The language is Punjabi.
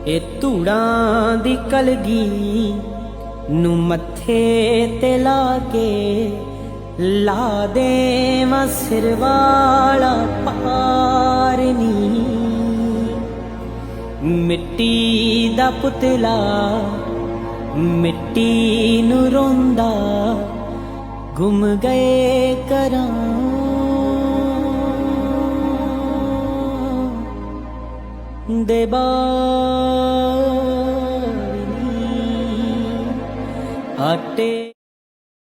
ਇਹ ਧੂੜਾਂ ਦੀ ਕਲਗੀ ਨੂੰ ਮੱਥੇ ਤੇ ਲਾ ਕੇ ਲਾ ਦੇਵਾਂ ਸਿਰ ਵਾਲਾ ਪਾਰ ਨੀ। ਮਿੱਟੀ ਦਾ ਪੁਤਲਾ ਮਿੱਟੀ ਨੂੰ ਰੋਂਦਾ ਗੁੰਮ ਗਏ ਕਰਾਂ ਦੇ ਬਾਰ ਨੀ। ਆਟੇ